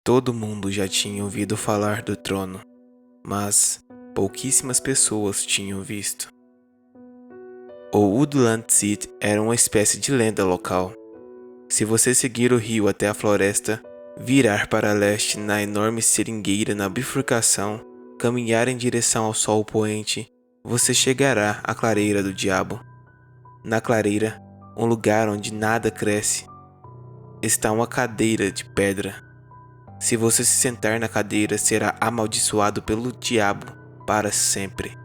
Todo mundo já tinha ouvido falar do trono, mas pouquíssimas pessoas tinham visto. O Woodland Seat era uma espécie de lenda local. Se você seguir o rio até a floresta, virar para leste na enorme seringueira na bifurcação, caminhar em direção ao sol poente, você chegará à clareira do diabo. Na clareira, um lugar onde nada cresce, está uma cadeira de pedra. Se você se sentar na cadeira, será amaldiçoado pelo diabo para sempre.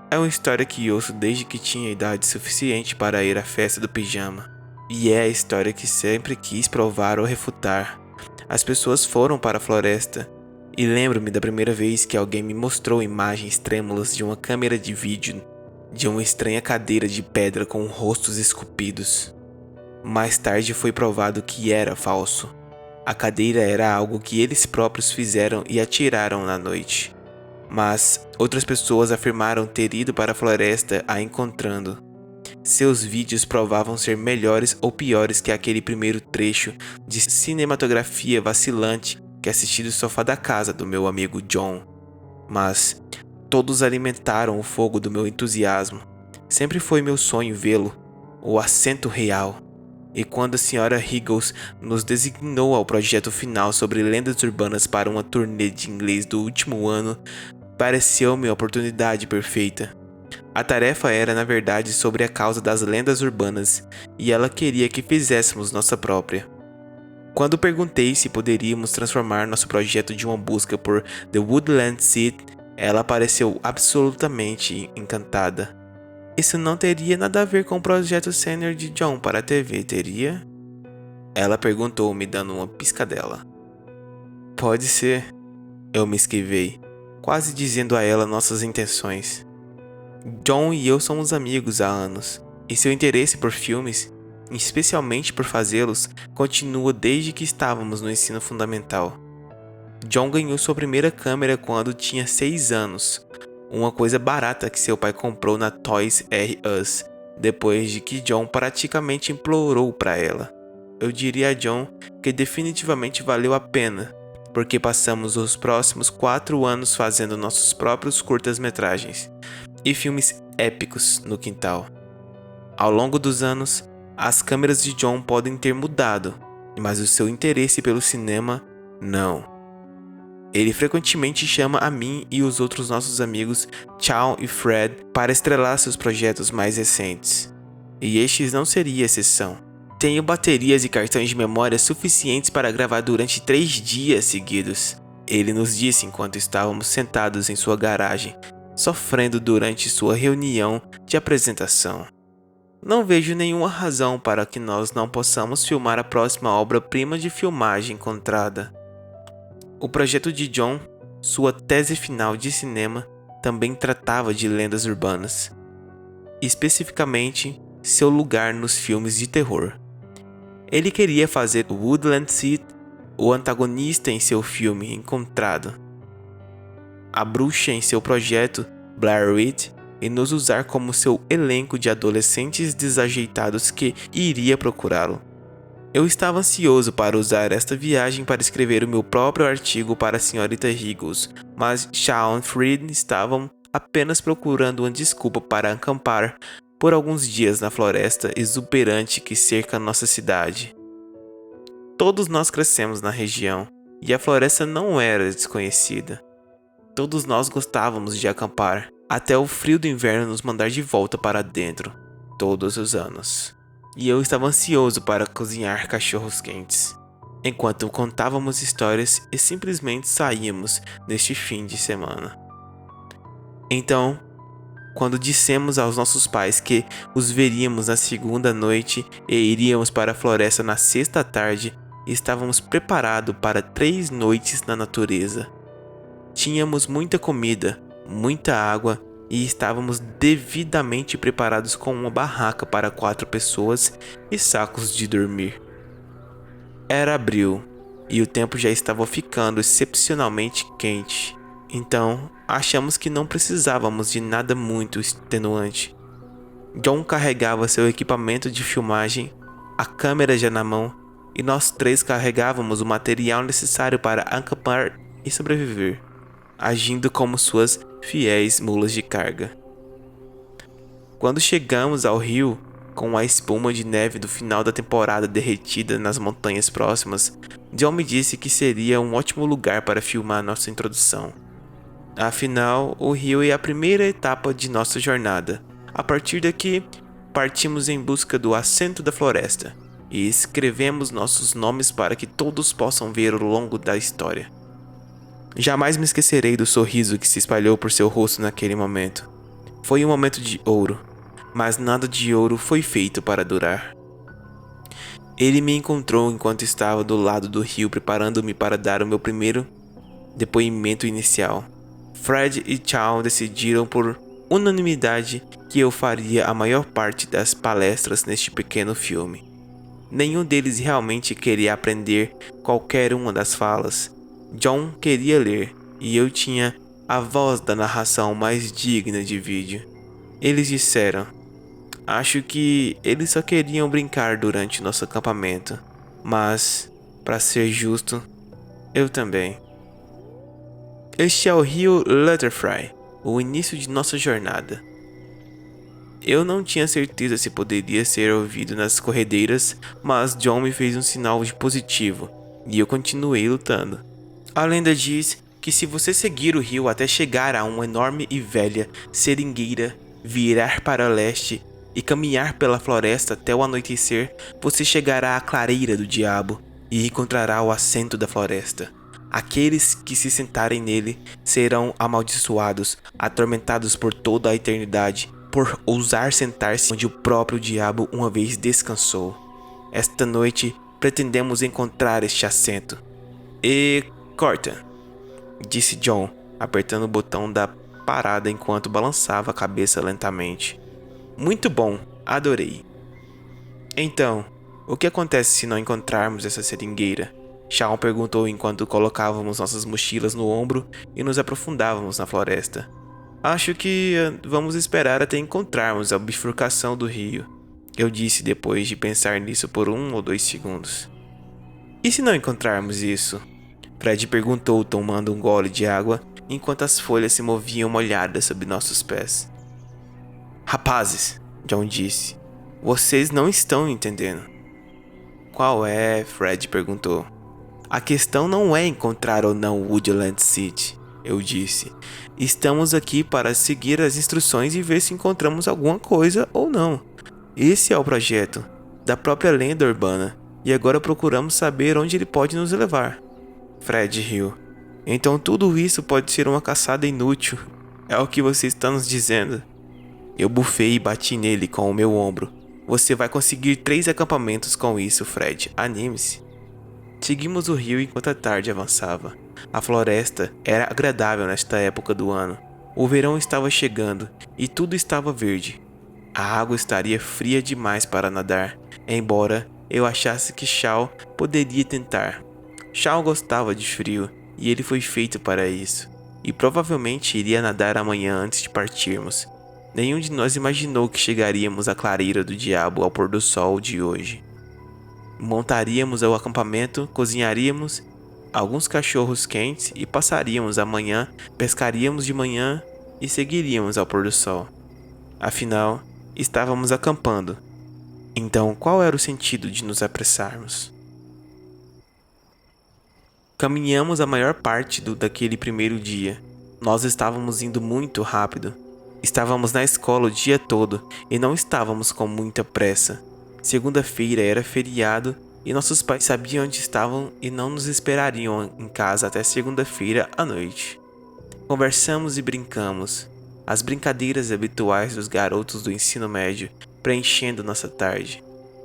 É uma história que ouço desde que tinha idade suficiente para ir à festa do pijama. E é a história que sempre quis provar ou refutar. As pessoas foram para a floresta, e lembro-me da primeira vez que alguém me mostrou imagens trêmulas de uma câmera de vídeo de uma estranha cadeira de pedra com rostos esculpidos. Mais tarde foi provado que era falso. A cadeira era algo que eles próprios fizeram e atiraram na noite. Mas outras pessoas afirmaram ter ido para a floresta a encontrando. Seus vídeos provavam ser melhores ou piores que aquele primeiro trecho de cinematografia vacilante que assisti do sofá da casa do meu amigo John. Mas todos alimentaram o fogo do meu entusiasmo. Sempre foi meu sonho vê-lo, o assento real. E quando a Sra. Higgles nos designou ao projeto final sobre lendas urbanas para uma turnê de inglês do último ano, pareceu-me a oportunidade perfeita. A tarefa era, na verdade, sobre a causa das lendas urbanas, e ela queria que fizéssemos nossa própria. Quando perguntei se poderíamos transformar nosso projeto de uma busca por The Woodland Seat, ela pareceu absolutamente encantada. Isso não teria nada a ver com o projeto sênior de John para a TV, teria? Ela perguntou, me dando uma piscadela. Pode ser. Eu me esquivei, quase dizendo a ela nossas intenções. John e eu somos amigos há anos, e seu interesse por filmes, especialmente por fazê-los, continua desde que estávamos no ensino fundamental. John ganhou sua primeira câmera quando tinha 6 anos, uma coisa barata que seu pai comprou na Toys R Us, depois de que John praticamente implorou para ela. Eu diria a John que definitivamente valeu a pena, porque passamos os próximos 4 anos fazendo nossos próprios curtas-metragens e filmes épicos no quintal. Ao longo dos anos, as câmeras de John podem ter mudado, mas o seu interesse pelo cinema, não. Ele frequentemente chama a mim e os outros nossos amigos, Chow e Fred, para estrelar seus projetos mais recentes. E estes não seria exceção. Tenho baterias e cartões de memória suficientes para gravar durante 3 dias seguidos. Ele nos disse enquanto estávamos sentados em sua garagem, sofrendo durante sua reunião de apresentação. Não vejo nenhuma razão para que nós não possamos filmar a próxima obra-prima de filmagem encontrada. O projeto de John, sua tese final de cinema, também tratava de lendas urbanas, especificamente seu lugar nos filmes de terror. Ele queria fazer o Woodland Seat o antagonista em seu filme Encontrado, a bruxa em seu projeto Blair Witch e nos usar como seu elenco de adolescentes desajeitados que iria procurá-lo. Eu estava ansioso para usar esta viagem para escrever o meu próprio artigo para a Sra. Higgles, mas Shawn e Fred estavam apenas procurando uma desculpa para acampar por alguns dias na floresta exuberante que cerca nossa cidade. Todos nós crescemos na região, e a floresta não era desconhecida. Todos nós gostávamos de acampar, até o frio do inverno nos mandar de volta para dentro, todos os anos. E eu estava ansioso para cozinhar cachorros quentes, enquanto contávamos histórias e simplesmente saíamos neste fim de semana. Então, quando dissemos aos nossos pais que os veríamos na segunda noite e iríamos para a floresta na sexta tarde, estávamos preparados para 3 noites na natureza. Tínhamos muita comida, muita água e estávamos devidamente preparados com uma barraca para 4 pessoas e sacos de dormir. Era abril e o tempo já estava ficando excepcionalmente quente, então achamos que não precisávamos de nada muito extenuante. John carregava seu equipamento de filmagem, a câmera já na mão, e nós três carregávamos o material necessário para acampar e sobreviver, agindo como suas fiéis mulas de carga. Quando chegamos ao rio, com a espuma de neve do final da temporada derretida nas montanhas próximas, John me disse que seria um ótimo lugar para filmar nossa introdução. Afinal, o rio é a primeira etapa de nossa jornada. A partir daqui, partimos em busca do assento da floresta e escrevemos nossos nomes para que todos possam ver ao longo da história. Jamais me esquecerei do sorriso que se espalhou por seu rosto naquele momento. Foi um momento de ouro, mas nada de ouro foi feito para durar. Ele me encontrou enquanto estava do lado do rio preparando-me para dar o meu primeiro depoimento inicial. Fred e Chow decidiram por unanimidade que eu faria a maior parte das palestras neste pequeno filme. Nenhum deles realmente queria aprender qualquer uma das falas. John queria ler, e eu tinha a voz da narração mais digna de vídeo. Eles disseram: acho que eles só queriam brincar durante nosso acampamento, mas, para ser justo, eu também. Este é o rio Lutterfry, o início de nossa jornada. Eu não tinha certeza se poderia ser ouvido nas corredeiras, mas John me fez um sinal de positivo, e eu continuei lutando. A lenda diz que se você seguir o rio até chegar a uma enorme e velha seringueira, virar para leste e caminhar pela floresta até o anoitecer, você chegará à clareira do diabo e encontrará o assento da floresta. Aqueles que se sentarem nele serão amaldiçoados, atormentados por toda a eternidade, por ousar sentar-se onde o próprio diabo uma vez descansou. Esta noite pretendemos encontrar este assento. E corta, disse John, apertando o botão da parada enquanto balançava a cabeça lentamente. Muito bom, adorei. Então, o que acontece se não encontrarmos essa seringueira? Shawn perguntou enquanto colocávamos nossas mochilas no ombro e nos aprofundávamos na floresta. Acho que vamos esperar até encontrarmos a bifurcação do rio, eu disse depois de pensar nisso por 1 ou 2 segundos. E se não encontrarmos isso? Fred perguntou tomando um gole de água enquanto as folhas se moviam molhadas sob nossos pés. Rapazes, John disse, vocês não estão entendendo. Qual é? Fred perguntou. A questão não é encontrar ou não Woodland City, eu disse. Estamos aqui para seguir as instruções e ver se encontramos alguma coisa ou não. Esse é o projeto, da própria lenda urbana, e agora procuramos saber onde ele pode nos levar. Fred riu. Então tudo isso pode ser uma caçada inútil. É o que você está nos dizendo? Eu bufei e bati nele com o meu ombro. Você vai conseguir 3 acampamentos com isso, Fred. Anime-se. Seguimos o rio enquanto a tarde avançava. A floresta era agradável nesta época do ano. O verão estava chegando e tudo estava verde. A água estaria fria demais para nadar, embora eu achasse que Shaw poderia tentar. Shaw gostava de frio e ele foi feito para isso, e provavelmente iria nadar amanhã antes de partirmos. Nenhum de nós imaginou que chegaríamos à clareira do diabo ao pôr do sol de hoje. Montaríamos o acampamento, cozinharíamos alguns cachorros quentes e passaríamos a manhã, pescaríamos de manhã e seguiríamos ao pôr do sol. Afinal, estávamos acampando. Então, qual era o sentido de nos apressarmos? Caminhamos a maior parte daquele primeiro dia. Nós estávamos indo muito rápido. Estávamos na escola o dia todo e não estávamos com muita pressa. Segunda-feira era feriado e nossos pais sabiam onde estavam e não nos esperariam em casa até segunda-feira à noite. Conversamos e brincamos, as brincadeiras habituais dos garotos do ensino médio preenchendo nossa tarde.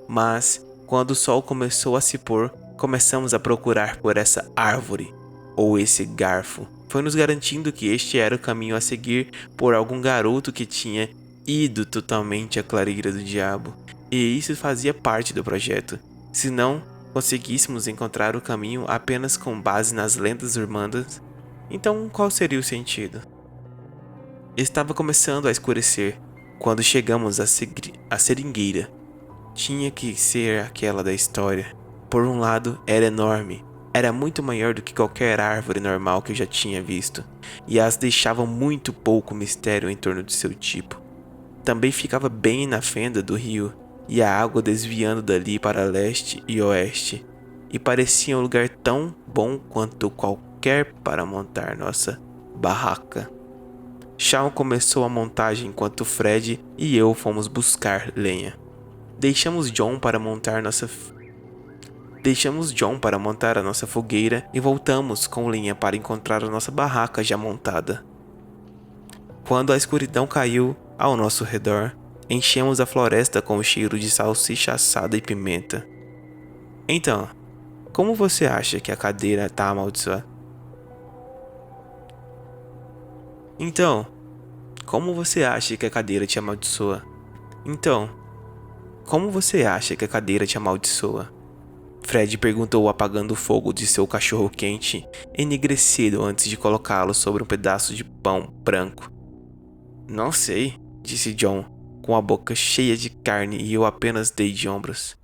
Mas, quando o sol começou a se pôr, começamos a procurar por essa árvore ou esse garfo. Foi nos garantindo que este era o caminho a seguir por algum garoto que tinha ido totalmente à clareira do diabo. E isso fazia parte do projeto. Se não conseguíssemos encontrar o caminho apenas com base nas lendas urbanas, então qual seria o sentido? Estava começando a escurecer quando chegamos à seringueira. Tinha que ser aquela da história. por um lado, era enorme. Era muito maior do que qualquer árvore normal que eu já tinha visto, e as deixava muito pouco mistério em torno de seu tipo. Também ficava bem na fenda do rio, e a água desviando dali para leste e oeste, e parecia um lugar tão bom quanto qualquer para montar nossa barraca. Shawn começou a montagem enquanto Fred e eu fomos buscar lenha. Deixamos John para montar a nossa fogueira e voltamos com lenha para encontrar a nossa barraca já montada. Quando a escuridão caiu ao nosso redor, enchemos a floresta com o cheiro de salsicha assada e pimenta. Então, como você acha que a cadeira está amaldiçoada? Então, como você acha que a cadeira te amaldiçoa? Fred perguntou apagando o fogo de seu cachorro quente, enegrecido antes de colocá-lo sobre um pedaço de pão branco. Não sei, disse John, com a boca cheia de carne e eu apenas dei de ombros.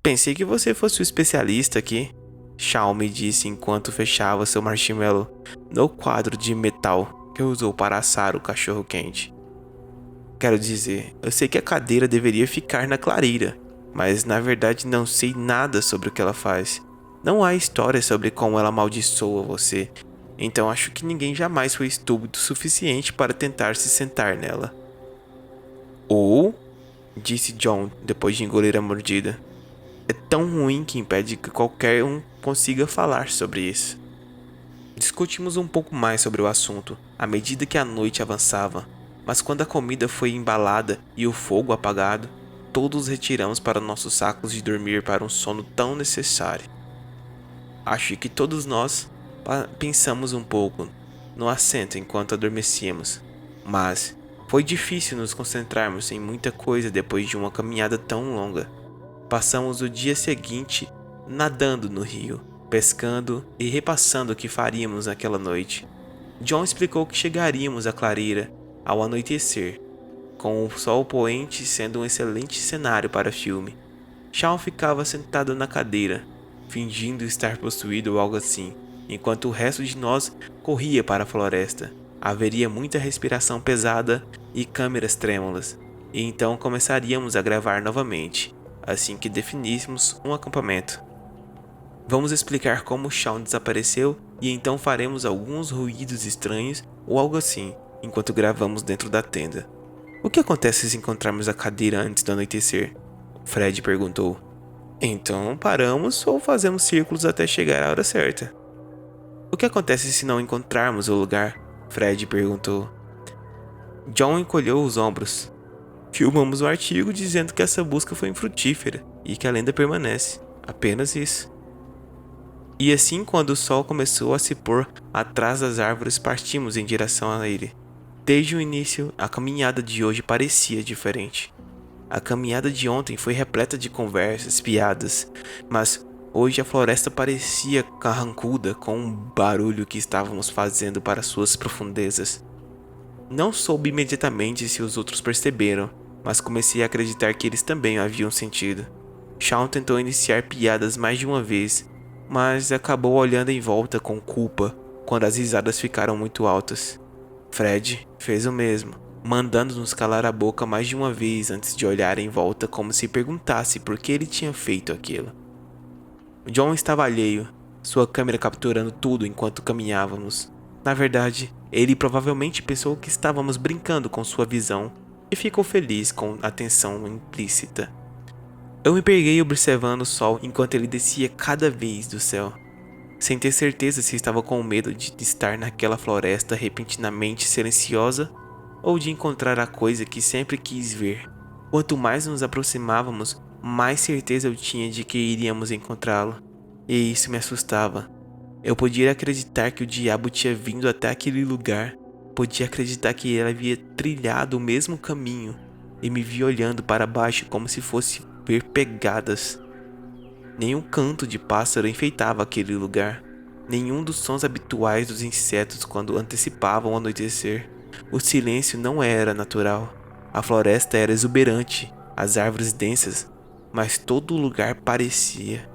Pensei que você fosse o especialista aqui, Shawn me disse enquanto fechava seu marshmallow no quadro de metal que usou para assar o cachorro quente. Quero dizer, eu sei que a cadeira deveria ficar na clareira, mas na verdade não sei nada sobre o que ela faz. Não há história sobre como ela amaldiçoa você, então acho que ninguém jamais foi estúpido o suficiente para tentar se sentar nela. Ou, disse John depois de engolir a mordida, é tão ruim que impede que qualquer um consiga falar sobre isso. Discutimos um pouco mais sobre o assunto à medida que a noite avançava, mas quando a comida foi embalada e o fogo apagado, todos retiramos para nossos sacos de dormir para um sono tão necessário. Acho que todos nós pensamos um pouco no assento enquanto adormecíamos, mas foi difícil nos concentrarmos em muita coisa depois de uma caminhada tão longa. Passamos o dia seguinte nadando no rio, pescando e repassando o que faríamos naquela noite. John explicou que chegaríamos à clareira ao anoitecer, com o sol poente sendo um excelente cenário para filme. Shawn ficava sentado na cadeira, fingindo estar possuído ou algo assim, enquanto o resto de nós corria para a floresta. Haveria muita respiração pesada e câmeras trêmulas, e então começaríamos a gravar novamente, assim que definíssemos um acampamento. Vamos explicar como Shawn desapareceu e então faremos alguns ruídos estranhos ou algo assim, enquanto gravamos dentro da tenda. O que acontece se encontrarmos a cadeira antes do anoitecer? Fred perguntou. Então paramos ou fazemos círculos até chegar à hora certa. O que acontece se não encontrarmos o lugar? Fred perguntou. John encolheu os ombros. Filmamos um artigo dizendo que essa busca foi infrutífera e que a lenda permanece. Apenas isso. E assim, quando o sol começou a se pôr atrás das árvores, partimos em direção a ele. Desde o início, a caminhada de hoje parecia diferente. A caminhada de ontem foi repleta de conversas, piadas, mas hoje a floresta parecia carrancuda com o barulho que estávamos fazendo para suas profundezas. Não soube imediatamente se os outros perceberam, mas comecei a acreditar que eles também haviam sentido. Shawn tentou iniciar piadas mais de uma vez, mas acabou olhando em volta com culpa quando as risadas ficaram muito altas. Fred fez o mesmo, mandando-nos calar a boca mais de uma vez antes de olhar em volta como se perguntasse por que ele tinha feito aquilo. John estava alheio, sua câmera capturando tudo enquanto caminhávamos. Na verdade, ele provavelmente pensou que estávamos brincando com sua visão e ficou feliz com a atenção implícita. Eu me peguei observando o sol enquanto ele descia cada vez do céu, sem ter certeza se estava com medo de estar naquela floresta repentinamente silenciosa ou de encontrar a coisa que sempre quis ver. Quanto mais nos aproximávamos, mais certeza eu tinha de que iríamos encontrá-lo, e isso me assustava. Eu podia acreditar que o diabo tinha vindo até aquele lugar, podia acreditar que ele havia trilhado o mesmo caminho e me via olhando para baixo como se fosse ver pegadas. Nenhum canto de pássaro enfeitava aquele lugar, nenhum dos sons habituais dos insetos quando antecipavam o anoitecer. O silêncio não era natural, a floresta era exuberante, as árvores densas, mas todo o lugar parecia.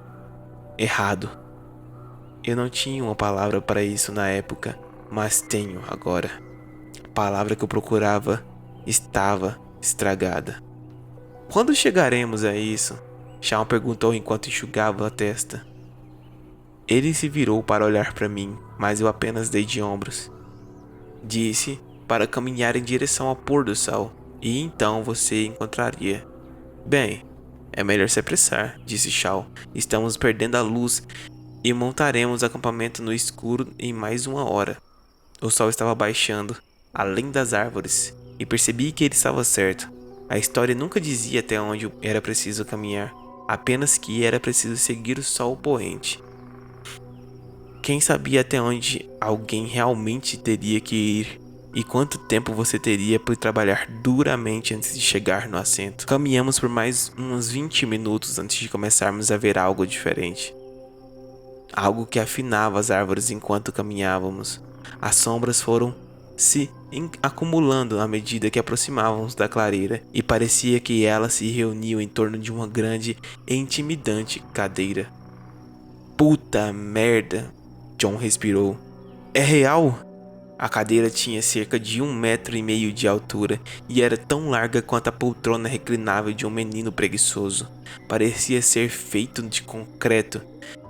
Errado. Eu não tinha uma palavra para isso na época, mas tenho agora. A palavra que eu procurava estava estragada. Quando chegaremos a isso? Shawn perguntou enquanto enxugava a testa. Ele se virou para olhar para mim, mas eu apenas dei de ombros. Disse para caminhar em direção ao pôr do sol, e então você encontraria. Bem, é melhor se apressar, disse Shaw. Estamos perdendo a luz e montaremos acampamento no escuro em mais 1 hora. O sol estava baixando, além das árvores, e percebi que ele estava certo. A história nunca dizia até onde era preciso caminhar, apenas que era preciso seguir o sol poente. Quem sabia até onde alguém realmente teria que ir e quanto tempo você teria por trabalhar duramente antes de chegar no assento? Caminhamos por mais uns 20 minutos antes de começarmos a ver algo diferente. Algo que afinava as árvores enquanto caminhávamos. As sombras foram se acumulando à medida que aproximávamos da clareira e parecia que elas se reuniam em torno de uma grande e intimidante cadeira. Puta merda! John respirou. É real? A cadeira tinha cerca de 1,5 metros de altura e era tão larga quanto a poltrona reclinável de um menino preguiçoso. Parecia ser feito de concreto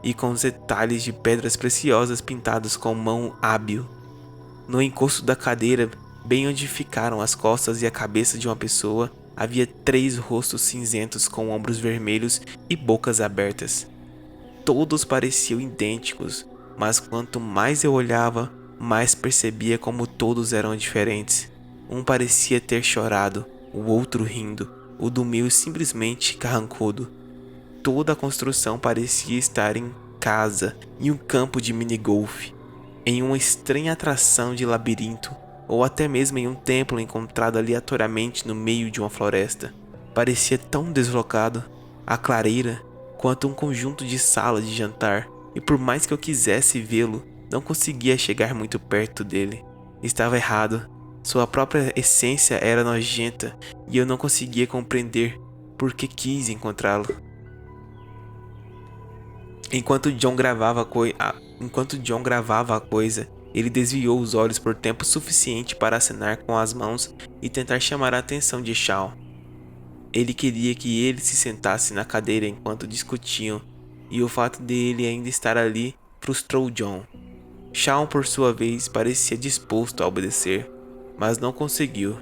e com os detalhes de pedras preciosas pintados com mão hábil. No encosto da cadeira, bem onde ficaram as costas e a cabeça de uma pessoa, havia 3 rostos cinzentos com ombros vermelhos e bocas abertas. Todos pareciam idênticos, mas quanto mais eu olhava, mais percebia como todos eram diferentes. Um parecia ter chorado, o outro rindo, o do meio simplesmente carrancudo. Toda a construção parecia estar em casa, em um campo de minigolfe, em uma estranha atração de labirinto, ou até mesmo em um templo encontrado aleatoriamente no meio de uma floresta. Parecia tão deslocado, a clareira, quanto um conjunto de sala de jantar, e por mais que eu quisesse vê-lo, não conseguia chegar muito perto dele. Estava errado. Sua própria essência era nojenta e eu não conseguia compreender por que quis encontrá-lo. Enquanto John gravava a coisa, ele desviou os olhos por tempo suficiente para acenar com as mãos e tentar chamar a atenção de Shawn. Ele queria que ele se sentasse na cadeira enquanto discutiam, e o fato de ele ainda estar ali frustrou John. Shawn, por sua vez, parecia disposto a obedecer, mas não conseguiu.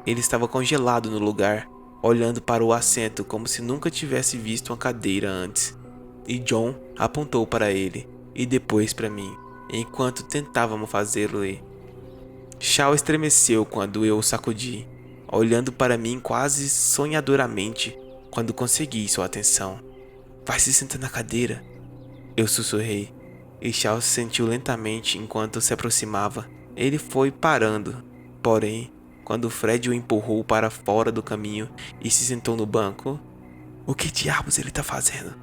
Ele estava congelado no lugar, olhando para o assento como se nunca tivesse visto uma cadeira antes. E John apontou para ele, e depois para mim, enquanto tentávamos fazê-lo ir. Shawn estremeceu quando eu o sacudi, olhando para mim quase sonhadoramente quando consegui sua atenção. Vai se sentar na cadeira, eu sussurrei, e Shawn se sentiu lentamente enquanto se aproximava. Ele foi parando, porém, quando Fred o empurrou para fora do caminho e se sentou no banco. O que diabos ele está fazendo?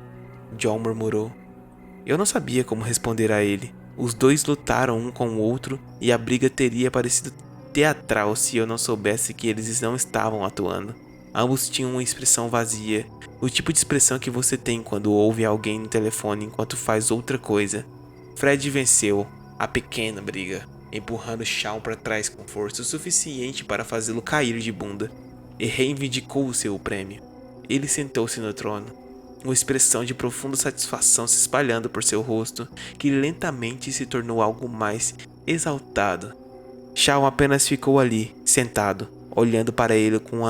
John murmurou. Eu não sabia como responder a ele. Os dois lutaram um com o outro e a briga teria parecido teatral se eu não soubesse que eles não estavam atuando. Ambos tinham uma expressão vazia, o tipo de expressão que você tem quando ouve alguém no telefone enquanto faz outra coisa. Fred venceu a pequena briga, empurrando Shawn para trás com força o suficiente para fazê-lo cair de bunda, e reivindicou o seu prêmio. Ele sentou-se no trono, uma expressão de profunda satisfação se espalhando por seu rosto, que lentamente se tornou algo mais exaltado. Shawn apenas ficou ali, sentado, olhando para ele com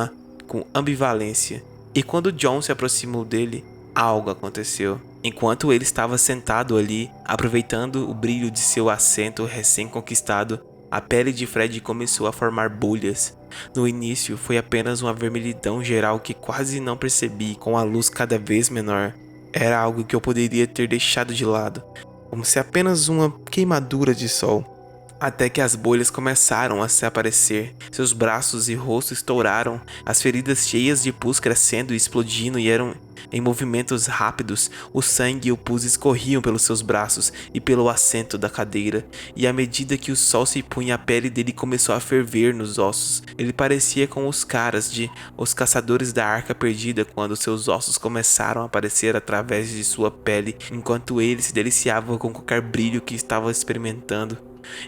ambivalência. E quando John se aproximou dele, algo aconteceu. Enquanto ele estava sentado ali, aproveitando o brilho de seu assento recém-conquistado, a pele de Fred começou a formar bolhas. No início, foi apenas uma vermelhidão geral que quase não percebi, com a luz cada vez menor. Era algo que eu poderia ter deixado de lado, como se apenas uma queimadura de sol. até que as bolhas começaram a se aparecer. Seus braços e rosto estouraram, as feridas cheias de pus crescendo e explodindo e eram em movimentos rápidos. O sangue e o pus escorriam pelos seus braços e pelo assento da cadeira, e à medida que o sol se punha, a pele dele começou a ferver nos ossos. Ele parecia com os caras de Os Caçadores da Arca Perdida, quando seus ossos começaram a aparecer através de sua pele, enquanto ele se deliciava com qualquer brilho que estava experimentando.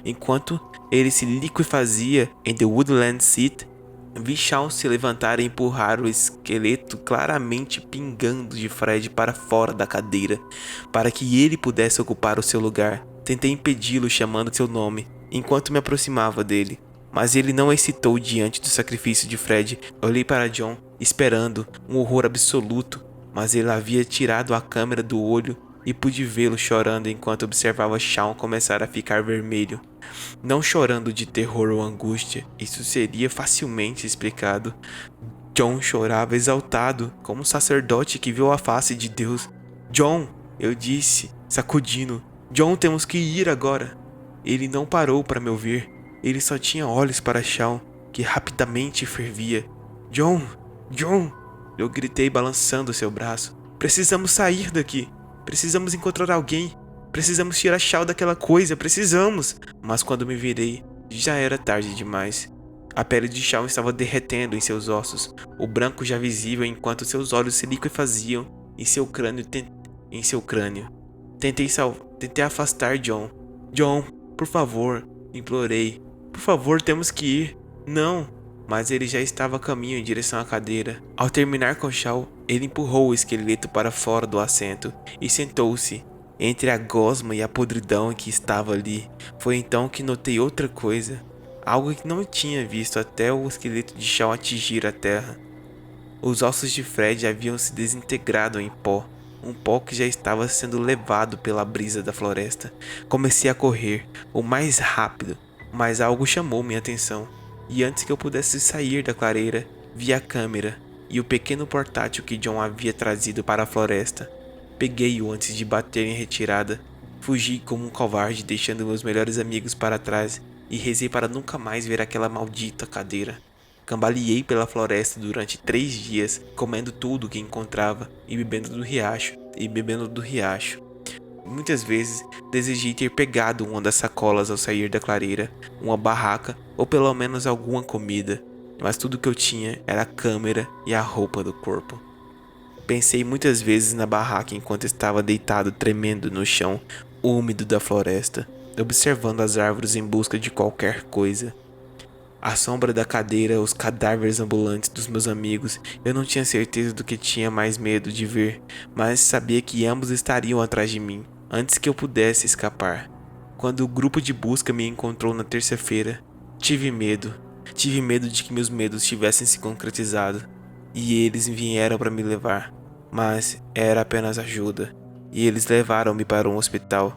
Enquanto ele se liquefazia em The Woodland Seat, vi Shaun se levantar e empurrar o esqueleto claramente pingando de Fred para fora da cadeira, para que ele pudesse ocupar o seu lugar. Tentei impedi-lo chamando seu nome, enquanto me aproximava dele, mas ele não hesitou diante do sacrifício de Fred. Olhei para John, esperando um horror absoluto, mas ele havia tirado a câmera do olho e pude vê-lo chorando enquanto observava Shaun começar a ficar vermelho. Não chorando de terror ou angústia, isso seria facilmente explicado. John chorava exaltado, como um sacerdote que viu a face de Deus. "John", eu disse, sacudindo. "John, temos que ir agora." Ele não parou para me ouvir. Ele só tinha olhos para Shaun, que rapidamente fervia. "John, John", eu gritei balançando seu braço. "Precisamos sair daqui. Precisamos encontrar alguém. Precisamos tirar Shaun daquela coisa, precisamos." Mas quando me virei, já era tarde demais. A pele de Shaun estava derretendo em seus ossos, o branco já visível enquanto seus olhos se liquefaziam em seu crânio. Tentei afastar John. "John, por favor", implorei. "Por favor, temos que ir." "Não." Mas ele já estava a caminho em direção à cadeira. Ao terminar com Shaun, ele empurrou o esqueleto para fora do assento e sentou-se entre a gosma e a podridão que estava ali. Foi então que notei outra coisa, algo que não tinha visto até o esqueleto de Shaun atingir a terra. Os ossos de Fred haviam se desintegrado em pó, um pó que já estava sendo levado pela brisa da floresta. Comecei a correr, o mais rápido, mas algo chamou minha atenção. E antes que eu pudesse sair da clareira, vi a câmera e o pequeno portátil que John havia trazido para a floresta. Peguei-o antes de bater em retirada. Fugi como um covarde, deixando meus melhores amigos para trás, e rezei para nunca mais ver aquela maldita cadeira. Cambaleei pela floresta durante 3 dias, comendo tudo que encontrava e bebendo do riacho. Muitas vezes desejei ter pegado uma das sacolas ao sair da clareira, uma barraca ou pelo menos alguma comida, mas tudo que eu tinha era a câmera e a roupa do corpo. Pensei muitas vezes na barraca enquanto estava deitado tremendo no chão úmido da floresta, observando as árvores em busca de qualquer coisa. À sombra da cadeira, os cadáveres ambulantes dos meus amigos, eu não tinha certeza do que tinha mais medo de ver, mas sabia que ambos estariam atrás de mim, antes que eu pudesse escapar. Quando o grupo de busca me encontrou na terça-feira, tive medo. Tive medo de que meus medos tivessem se concretizado, e eles vieram para me levar. Mas era apenas ajuda, e eles levaram-me para um hospital.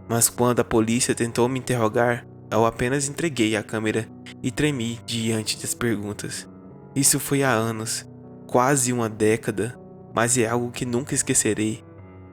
Mas quando a polícia tentou me interrogar, eu apenas entreguei a câmera e tremi diante das perguntas. Isso foi há anos, quase uma década, mas é algo que nunca esquecerei.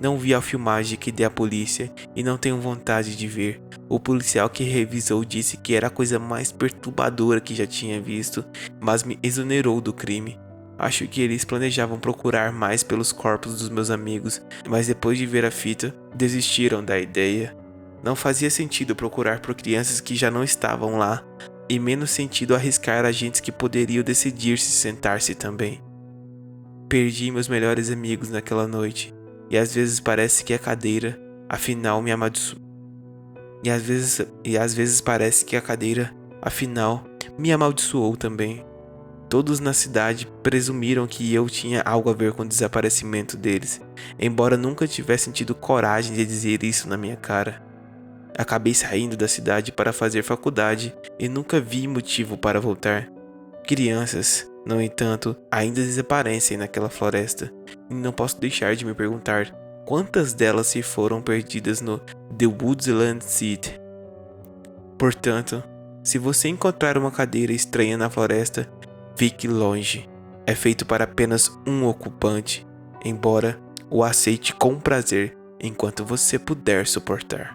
Não vi a filmagem que dei à polícia e não tenho vontade de ver. O policial que revisou disse que era a coisa mais perturbadora que já tinha visto, mas me exonerou do crime. Acho que eles planejavam procurar mais pelos corpos dos meus amigos, mas depois de ver a fita, desistiram da ideia. Não fazia sentido procurar por crianças que já não estavam lá, e menos sentido arriscar agentes que poderiam decidir se sentar-se também. Perdi meus melhores amigos naquela noite, e às vezes parece que a cadeira, afinal, me amaldiçoou. E às vezes parece que a cadeira, afinal, me amaldiçoou também. Todos na cidade presumiram que eu tinha algo a ver com o desaparecimento deles, embora nunca tivessem tido coragem de dizer isso na minha cara. Acabei saindo da cidade para fazer faculdade e nunca vi motivo para voltar. Crianças, no entanto, ainda desaparecem naquela floresta, e não posso deixar de me perguntar quantas delas se foram perdidas no The Woodland Seat. Portanto, se você encontrar uma cadeira estranha na floresta, fique longe. É feito para apenas um ocupante, embora o aceite com prazer enquanto você puder suportar.